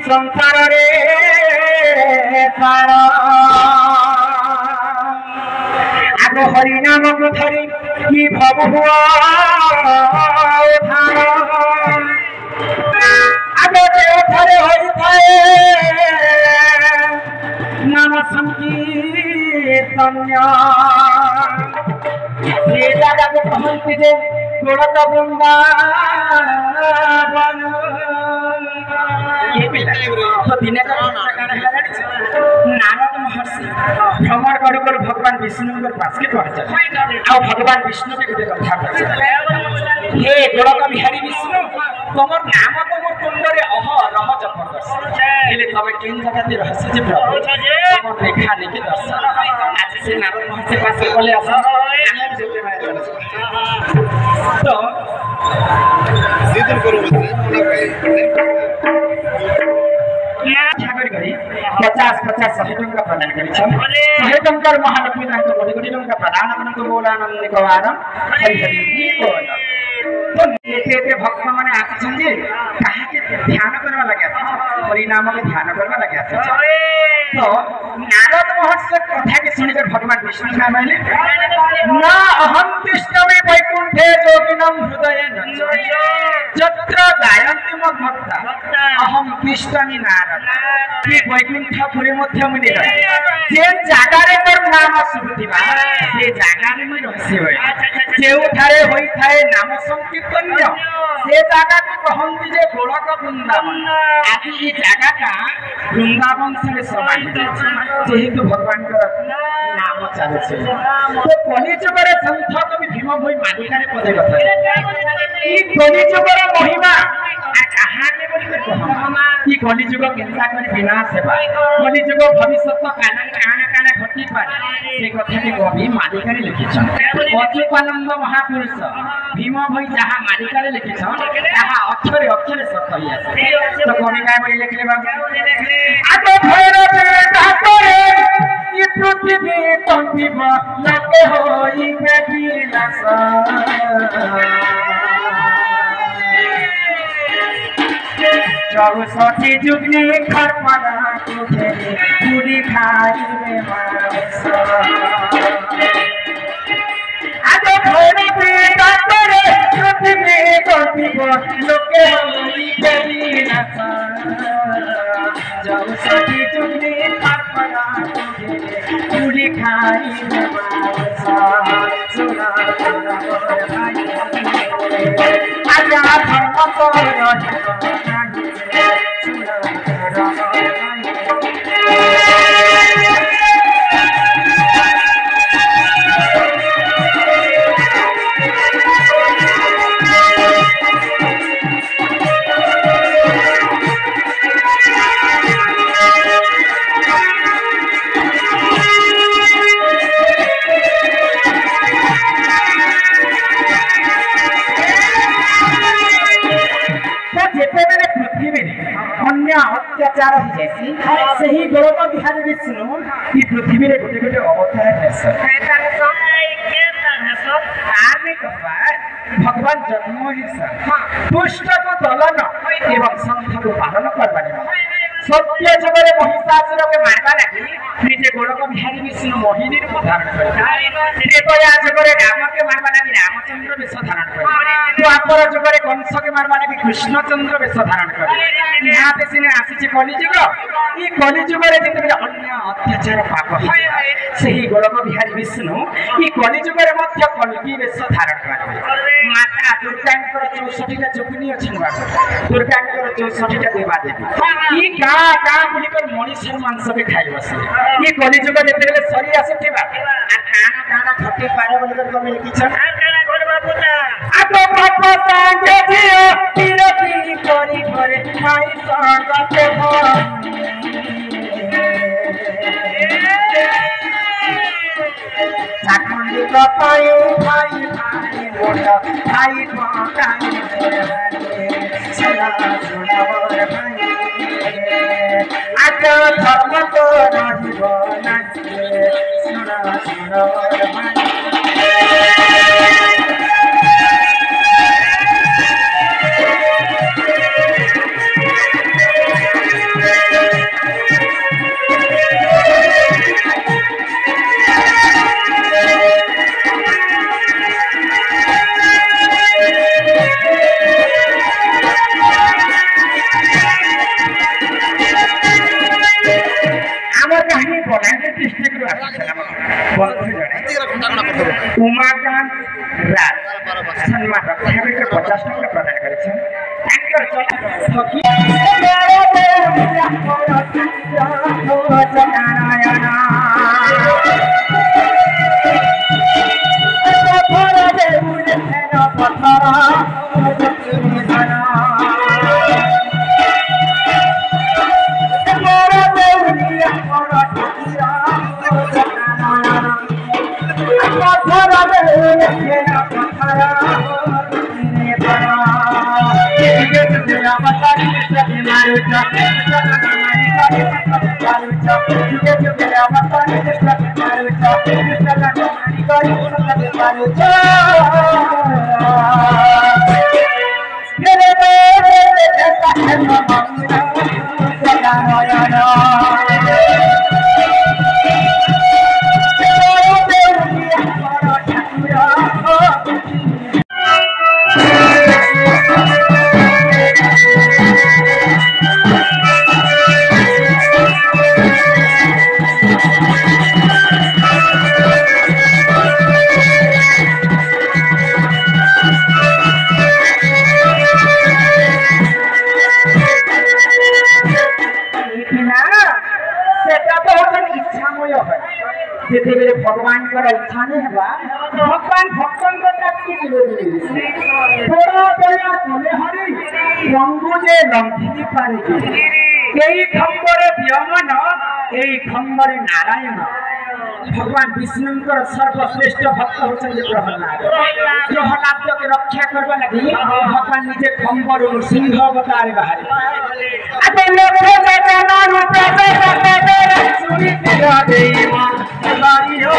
संसार रे आग हरिनाम को धरी कि भव आग देवथरे होइथाए नाम संकीर्तन से जगह को कहती जे गोलक वृंदावन नारद महर्षि भ्रमण कर भगवान विष्णु पास के पहुंचे भगवान विष्णु के गोटे कथा हे गोलक बिहारी विष्णु तुमर नाम तुम कुंडरे अह रह जप करले तब केन जगह रहस्य जे प्रभु तुम देखा नहीं के दर्शन आज से नारद महर्षि पास बोले आस तो सीधन करो 50 100 टंका प्रदान करी 100 टंका महालक्ष्मी कोटी कोटी टंका प्रदान बोलानंद कवार हरि हरि बोल तो एते भक्त माने आछन जे काहे के ध्यान करवा लगे परिणाम के ध्यान करवा लगे तो नारद महर्षि कथा के सुनिकर भगवान विष्णु का कहले ना अहम कृष्णमे वैकुंठे जोगिनम हृदये जत्र गायन्ति मम भक्ता अहम कृष्णनि नारद ये वैकुंठपुरी मध्य मुनि जे जागा रे मोर नाम सुबुथिबा से जागा रे मोर रहस्य होय जेउ थारे होई थाए नाम संकीर्तन से जागा को कहंती जे गोलक वृंदावन आज ई जागा का वृंदावन से समान जेहेतु भगवान का नाम चाले छे तो कली जुगर संत कवि भीम भई मालिका रे पदे कथा ई कली जुगर महिमा कहा के बोली ई कली जुग केनसा करी विनाश हेबा कली जुग भविष्यत काना काना घटी पारे से कथा के कवि मालिका रे लिखिछन अच्युतानंद महापुरुष भीम भई जहा मालिका रे लिखिछन ताहा अक्षरे अक्षरे सत्य होई आसे तो कवि काय बोली लिखले बाबू आतो भैरव ठाकुरे ई पृथ्वी कंपिब लगे होई बेबिलास चौसठी जुगनी खरपना तुझे पूरी खाई में मानस आज भैरवी ठाकुरे पृथ्वी कंपिब लगे होई बेबिलास चौसठी जुगनी खरपना तुझे पूरी खाई में मानस सुना सुना भाई आजा धर्म तो अत्याचार हो जैसी सही गोलक बिहारी विष्णु ई पृथ्वी रे गोटे गोटे अवतार भगवान जन्म ही दुष्ट को दलन एवं संत को पालन करवाने सत्य जगरे महिषासुर के मारवा लगी निजे गोलक बिहारी विष्णु मोहिनी रूप धारण करे त्रेतया जगरे राम के मारवा लगी रामचंद्र वेश धारण करे द्वापर जगरे कंस के मारवा लगी कृष्णचंद्र वेश धारण करे यहाँ पे सिने आसी कलिजुग ई कलिजुगरे जेते अन्य अत्याचार पाप सही गोलक बिहारी विष्णु ई कलिजुगरे मध्य कल्की वेश धारण करे माता दुर्गांकर 64 टा जोगिनी अछन बाबू दुर्गांकर 64 टा देवा देवी ई गाँ का बुलिकर मनीषर मांस भी खाई बसे ये कलिजुग जेतेबेले सरी आसीथिबा आ काना काना खटे पारे बुलिकर कमे लिखिछ आ काना घर बापुता आ तो बापा सांगे जियो तिरकी करी करे खाई संगते हो चाखंडी कपाई खाई खाई मोटा खाई पाई सुना सुना वर भाई आज धर्म तो रहिब नाचे सुना सुना वर भाई उमाकांत राज सम्मान रक्षा 50 टका प्रदान करेछन् भगवान को इच्छा नहीं है भगवान भक्तन को ताकि थोड़ा दया तले हरि रंगुजे रंगी पारे एई खंबरे व्योमन एई खंबरे नारायण भगवान विष्णुंकर सर्वश्रेष्ठ भक्त होचन प्रहलाद प्रहलाद के रक्षा करबा लागि भगवान निजे खंबर सिंह अवतार बाहर अते लोक जगना रूप सुनी तेरा देवा बारी हो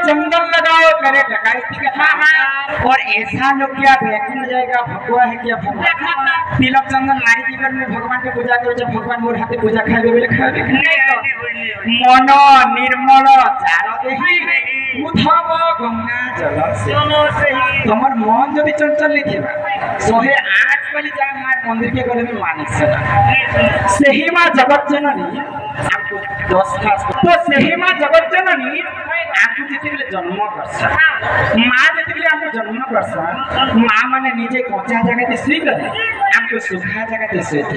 जंगल लगाओ करे डकैती का और ऐसा लोग क्या बैकुंठ जाएगा भगवा है क्या भगवा तिलक चंदन नारी जीवन में भगवान के पूजा करे जब भगवान मोर हाथे पूजा खाए बोले खाए मन निर्मल चार देही उठब गंगा जल से तुम्हार मन जब चंचल नहीं थिबा 108 वाली जा मार मंदिर के गले में मानिक से ही मां जगत जननी आपको 10 खास तो सही मां जगत जननी आपको जेतेबेले जन्म करछ मां जेतेबेले हमको जन्म करछ मां माने निजे कोचा जगह ते सुई करे हमको सुखा जगह ते सुई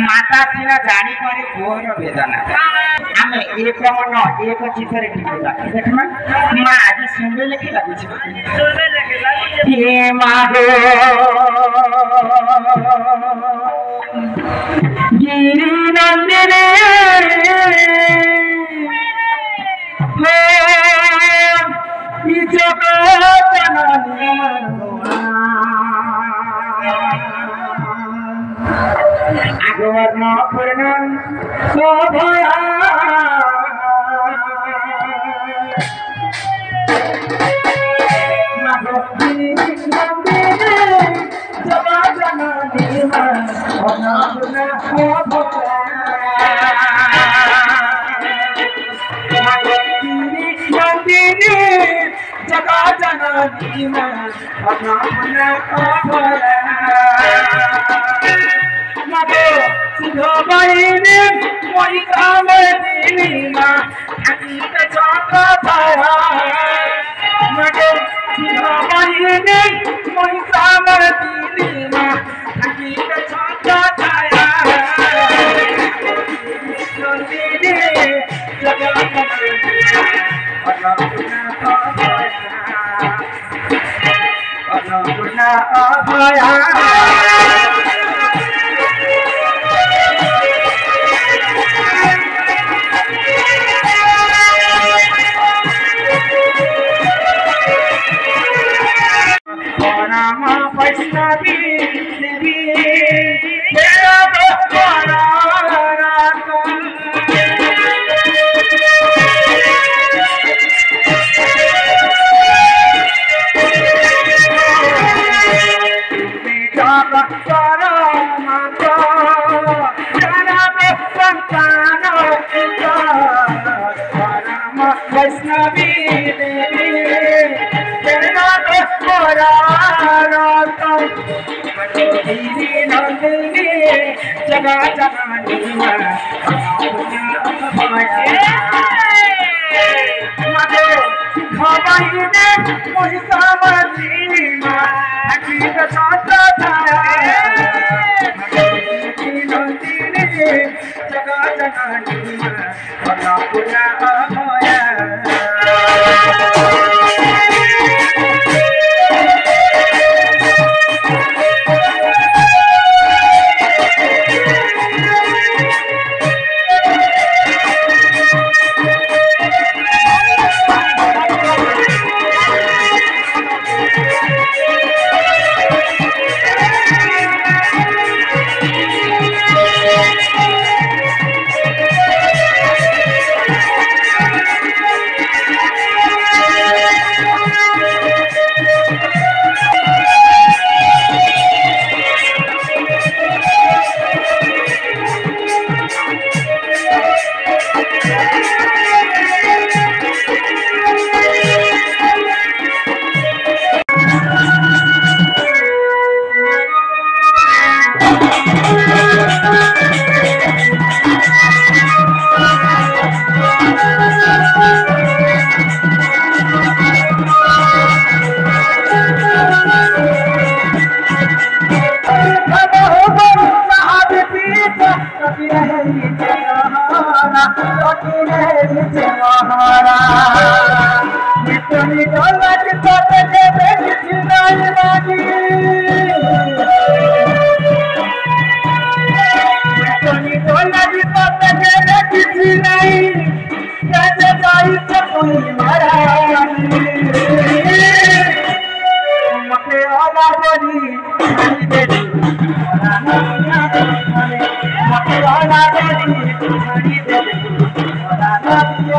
माता सिना जानी पारे घोर वेदना हमें एक मन एक चित्तरे टिके लागे देखमा मां आज सुनबे लेखे लागे छ ये मागो गिरि नंदिनी आगवर्ण पूर्ण शोभया जगा जननी में अपना मगे सिद्धो बहिनी मोई कामनी मां अतीत जाता थाया मगे सिद्धो बहिनी मोई कामनी मां अतीत जाता थाया नंदिनी जगा जननी अन्नपूर्णा अभया राम वैष्णवी देवी तेरा बड़ा वैष्णवी देवी तेरा नंदिनी जगा जननी मगे खबरने मोहि कामनी मां अतीत जाता थाया नंदिनी जगा जननी अन्नपूर्णा अभया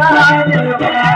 Thank you.